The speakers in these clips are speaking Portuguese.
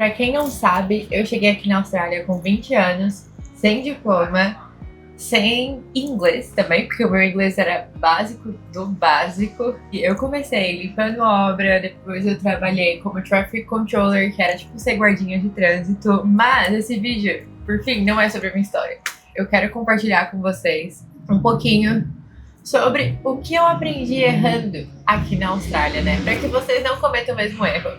Pra quem não sabe, eu cheguei aqui na Austrália com 20 anos, sem diploma, sem inglês também, porque o meu inglês era básico do básico. E eu comecei limpando obra, depois eu trabalhei como traffic controller, que era tipo ser guardinha de trânsito. Mas esse vídeo, por fim, não é sobre a minha história. Eu quero compartilhar com vocês um pouquinho sobre o que eu aprendi errando aqui na Austrália, né? Pra que vocês não cometam o mesmo erro.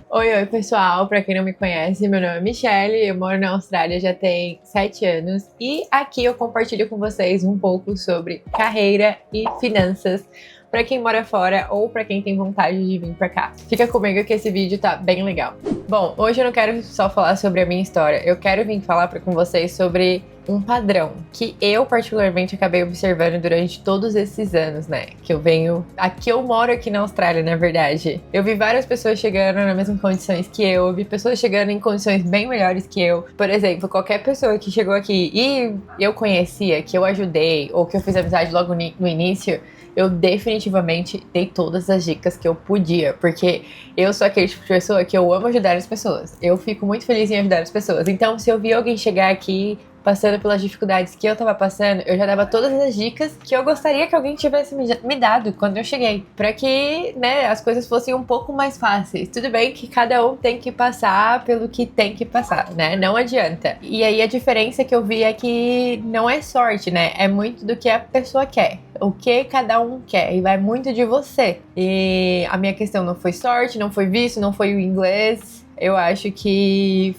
Oi, pessoal! Pra quem não me conhece, meu nome é Michelle, eu moro na Austrália já tem 7 anos e aqui eu compartilho com vocês um pouco sobre carreira e finanças pra quem mora fora ou pra quem tem vontade de vir pra cá. Fica comigo que esse vídeo tá bem legal. Bom, hoje eu não quero só falar sobre a minha história, eu quero vir falar com vocês sobre um padrão que eu particularmente acabei observando durante todos esses anos, né? Que eu venho... Aqui eu moro aqui na Austrália, na verdade. Eu vi várias pessoas chegando nas mesmas condições que eu vi pessoas chegando em condições bem melhores que eu. Por exemplo, qualquer pessoa que chegou aqui e eu conhecia, que eu ajudei ou que eu fiz amizade logo no início, eu definitivamente dei todas as dicas que eu podia, porque eu sou aquele tipo de pessoa que eu amo ajudar as pessoas. Eu fico muito feliz em ajudar as pessoas. Então, se eu vi alguém chegar aqui passando pelas dificuldades que eu tava passando, eu já dava todas as dicas que eu gostaria que alguém tivesse me dado quando eu cheguei, pra que, né, as coisas fossem um pouco mais fáceis. Tudo bem que cada um tem que passar pelo que tem que passar, né, não adianta. E aí a diferença que eu vi é que não é sorte, né, é muito do que a pessoa quer, o que cada um quer, e vai muito de você. E a minha questão não foi sorte, não foi visto, não foi o inglês, eu acho que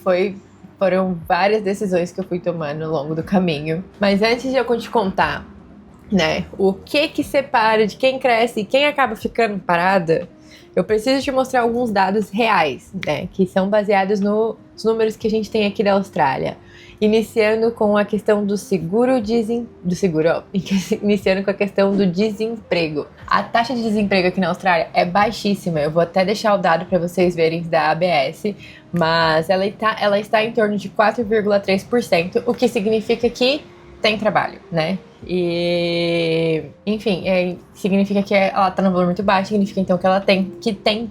foram várias decisões que eu fui tomando ao longo do caminho. Mas antes de eu te contar, né, o que separa de quem cresce e quem acaba ficando parada, eu preciso te mostrar alguns dados reais, né, que são baseados nos números que a gente tem aqui da Austrália. Iniciando com a questão do iniciando com a questão do desemprego. A taxa de desemprego aqui na Austrália é baixíssima. Eu vou até deixar o dado para vocês verem da ABS, mas ela está em torno de 4,3%, o que significa que tem trabalho, né? E, enfim, significa que ela está num valor muito baixo, significa então que ela tem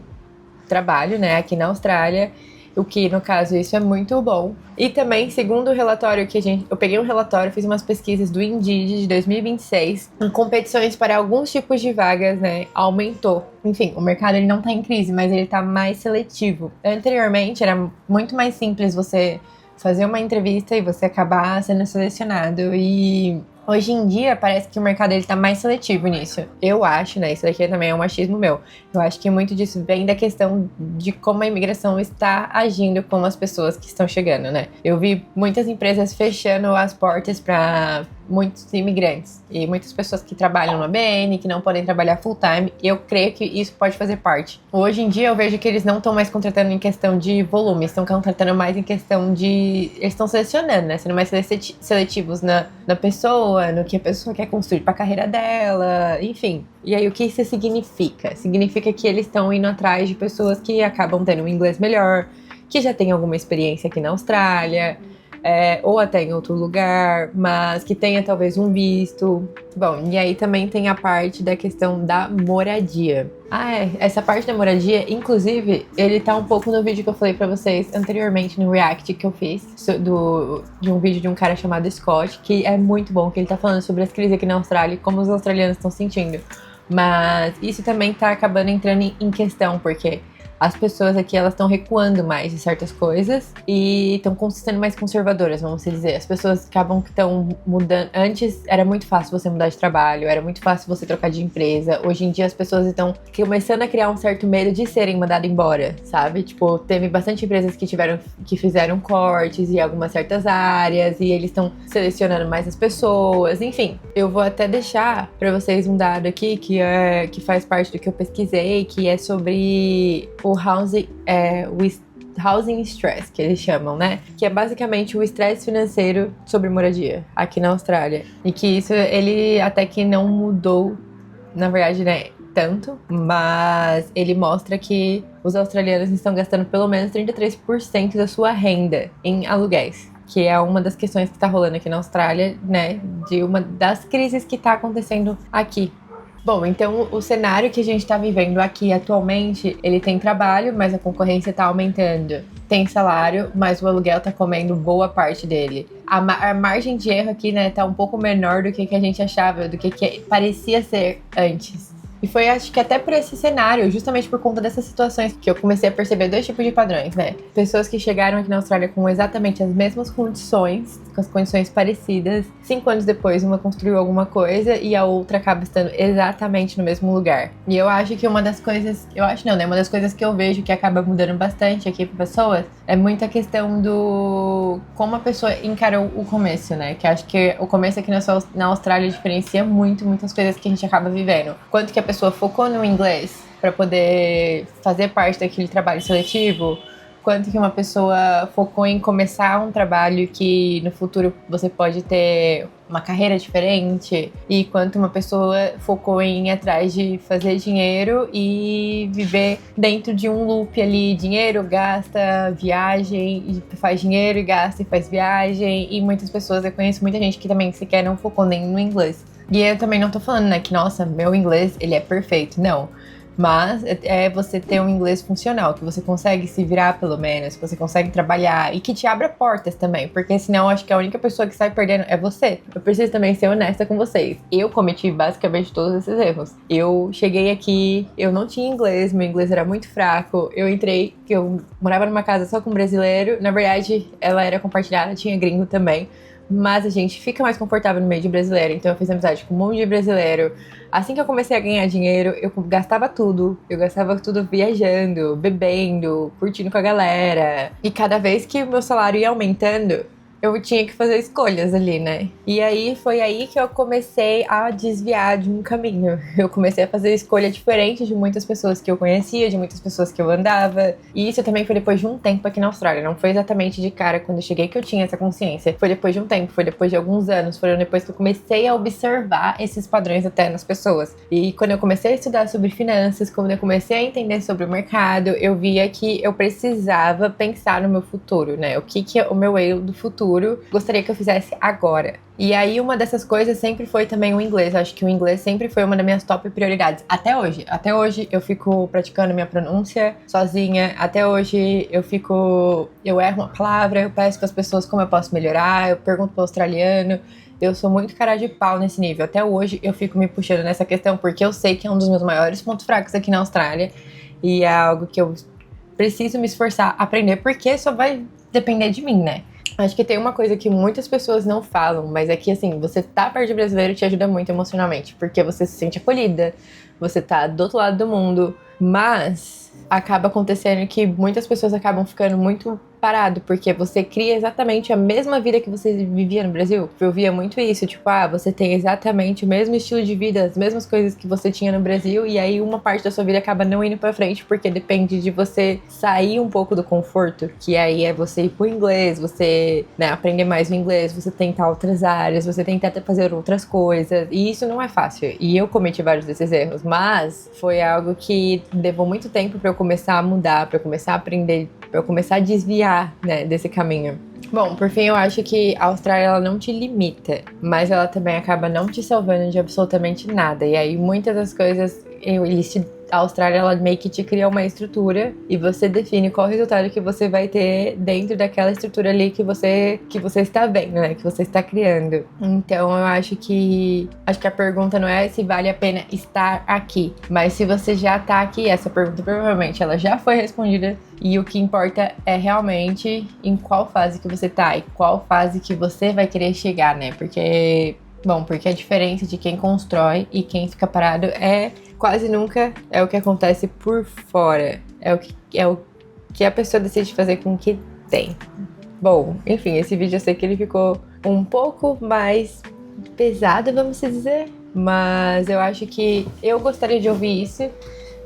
trabalho, né, aqui na Austrália. O que, no caso, isso é muito bom. E também, segundo o relatório eu peguei um relatório, fiz umas pesquisas do Indeed de 2026, em competições para alguns tipos de vagas, né, aumentou. Enfim, o mercado ele não tá em crise, mas ele tá mais seletivo. Anteriormente, era muito mais simples você fazer uma entrevista e você acabar sendo selecionado. E hoje em dia, parece que o mercado ele tá mais seletivo nisso. Eu acho, né? Isso daqui também é um achismo meu. Eu acho que muito disso vem da questão de como a imigração está agindo com as pessoas que estão chegando, né? Eu vi muitas empresas fechando as portas para muitos imigrantes e muitas pessoas que trabalham no ABN, que não podem trabalhar full time. Eu creio que isso pode fazer parte. Hoje em dia eu vejo que eles não estão mais contratando em questão de volume, estão contratando mais em questão de... Eles estão selecionando, né? Sendo mais seletivos na pessoa, no que a pessoa quer construir para a carreira dela, enfim. E aí o que isso significa? Significa que eles estão indo atrás de pessoas que acabam tendo um inglês melhor, que já tem alguma experiência aqui na Austrália, ou até em outro lugar, mas que tenha talvez um visto. Bom, e aí também tem a parte da questão da moradia. Essa parte da moradia, inclusive, ele tá um pouco no vídeo que eu falei pra vocês anteriormente, no react que eu fiz, de um vídeo de um cara chamado Scott, que é muito bom, que ele tá falando sobre as crises aqui na Austrália e como os australianos estão sentindo. Mas isso também tá acabando entrando em questão, porque as pessoas aqui, elas estão recuando mais de certas coisas e estão sendo mais conservadoras, vamos dizer. As pessoas acabam que estão mudando. Antes era muito fácil você mudar de trabalho, era muito fácil você trocar de empresa. Hoje em dia as pessoas estão começando a criar um certo medo de serem mandadas embora, sabe? Tipo, teve bastante empresas que fizeram cortes em algumas certas áreas e eles estão selecionando mais as pessoas. Enfim, eu vou até deixar pra vocês um dado aqui que faz parte do que eu pesquisei, que é sobre o housing stress, que eles chamam, né? Que é basicamente o estresse financeiro sobre moradia aqui na Austrália. E que isso, ele até que não mudou, na verdade, né? Tanto, mas ele mostra que os australianos estão gastando pelo menos 33% da sua renda em aluguéis, que é uma das questões que tá rolando aqui na Austrália, né? De uma das crises que tá acontecendo aqui. Bom, então o cenário que a gente tá vivendo aqui atualmente, ele tem trabalho, mas a concorrência tá aumentando. Tem salário, mas o aluguel tá comendo boa parte dele. A margem de erro aqui, né, tá um pouco menor do que a gente achava, do que parecia ser antes. E foi, acho que até por esse cenário, justamente por conta dessas situações, que eu comecei a perceber dois tipos de padrões, né? Pessoas que chegaram aqui na Austrália com exatamente as mesmas condições, com as condições parecidas. 5 anos depois, uma construiu alguma coisa e a outra acaba estando exatamente no mesmo lugar. E eu acho que uma das coisas... Eu acho não, né? Uma das coisas que eu vejo que acaba mudando bastante aqui para pessoas é muito a questão do... como a pessoa encarou o começo, né? Que acho que o começo aqui na Austrália diferencia muito, muitas coisas que a gente acaba vivendo. Quanto que a pessoa focou no inglês para poder fazer parte daquele trabalho seletivo, quanto que uma pessoa focou em começar um trabalho que no futuro você pode ter uma carreira diferente, e quanto uma pessoa focou em ir atrás de fazer dinheiro e viver dentro de um loop ali, dinheiro, gasta, viagem, e faz dinheiro e gasta e faz viagem, e muitas pessoas, eu conheço muita gente que também sequer não focou nem no inglês. E eu também não tô falando, né, que, nossa, meu inglês, ele é perfeito. Não. Mas é você ter um inglês funcional, que você consegue se virar pelo menos, que você consegue trabalhar e que te abra portas também. Porque senão, acho que a única pessoa que sai perdendo é você. Eu preciso também ser honesta com vocês. Eu cometi basicamente todos esses erros. Eu cheguei aqui, eu não tinha inglês, meu inglês era muito fraco. Eu morava numa casa só com brasileiro. Na verdade, ela era compartilhada, tinha gringo também. Mas a gente fica mais confortável no meio de brasileiro, então eu fiz amizade com um monte de brasileiro. Assim que eu comecei a ganhar dinheiro, eu gastava tudo. Eu gastava tudo viajando, bebendo, curtindo com a galera. E cada vez que o meu salário ia aumentando, eu tinha que fazer escolhas ali, né? E aí foi aí que eu comecei a desviar de um caminho. Eu comecei a fazer escolha diferente de muitas pessoas que eu conhecia, de muitas pessoas que eu andava. E isso também foi depois de um tempo aqui na Austrália. Não foi exatamente de cara quando eu cheguei que eu tinha essa consciência. Foi depois de um tempo, foi depois de alguns anos, foi depois que eu comecei a observar esses padrões até nas pessoas. E quando eu comecei a estudar sobre finanças, quando eu comecei a entender sobre o mercado, eu via que eu precisava pensar no meu futuro, né? O que é o meu eu do futuro gostaria que eu fizesse agora. E aí uma dessas coisas sempre foi também o inglês. Acho que o inglês sempre foi uma das minhas top prioridades. Até hoje. Até hoje eu fico praticando minha pronúncia sozinha. Até hoje eu erro uma palavra, eu peço para as pessoas como eu posso melhorar, eu pergunto para o australiano. Eu sou muito cara de pau nesse nível. Até hoje eu fico me puxando nessa questão porque eu sei que é um dos meus maiores pontos fracos aqui na Austrália. E é algo que eu preciso me esforçar a aprender, porque só vai depender de mim, né? Acho que tem uma coisa que muitas pessoas não falam, mas é que, assim, você tá perto de brasileiro te ajuda muito emocionalmente, porque você se sente acolhida, você tá do outro lado do mundo, mas acaba acontecendo que muitas pessoas acabam ficando muito parado, porque você cria exatamente a mesma vida que você vivia no Brasil. Eu via muito isso, tipo, você tem exatamente o mesmo estilo de vida, as mesmas coisas que você tinha no Brasil, e aí uma parte da sua vida acaba não indo pra frente, porque depende de você sair um pouco do conforto, que aí é você ir pro inglês, você, né, aprender mais o inglês, você tentar outras áreas, você tentar fazer outras coisas, e isso não é fácil, e eu cometi vários desses erros, mas foi algo que levou muito tempo pra eu começar a mudar, pra eu começar a aprender, pra eu começar a desviar, né, desse caminho. Bom, por fim, eu acho que a Austrália, ela não te limita, mas ela também acaba não te salvando de absolutamente nada. E aí, muitas das coisas, a Austrália, ela meio que te cria uma estrutura e você define qual resultado que você vai ter dentro daquela estrutura ali que você está vendo, né? Que você está criando. Então, eu acho que a pergunta não é se vale a pena estar aqui, mas se você já tá aqui, essa pergunta provavelmente ela já foi respondida. E o que importa é realmente em qual fase que você tá e qual fase que você vai querer chegar, né? Porque a diferença de quem constrói e quem fica parado quase nunca é o que acontece por fora. É o que a pessoa decide fazer com o que tem. Bom, enfim, esse vídeo eu sei que ele ficou um pouco mais pesado, vamos dizer. Mas eu acho que eu gostaria de ouvir isso.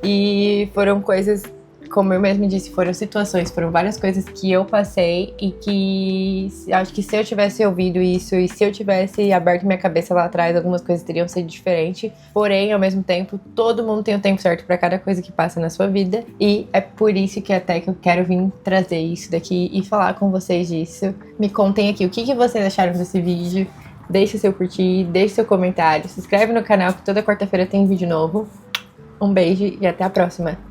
E foram coisas, como eu mesmo disse, foram situações, foram várias coisas que eu passei e que acho que se eu tivesse ouvido isso e se eu tivesse aberto minha cabeça lá atrás, algumas coisas teriam sido diferentes. Porém, ao mesmo tempo, todo mundo tem o tempo certo pra cada coisa que passa na sua vida e é por isso que até que eu quero vir trazer isso daqui e falar com vocês disso. Me contem aqui o que vocês acharam desse vídeo. deixe seu curtir, deixe seu comentário, se inscreve no canal que toda quarta-feira tem vídeo novo. Um beijo e até a próxima!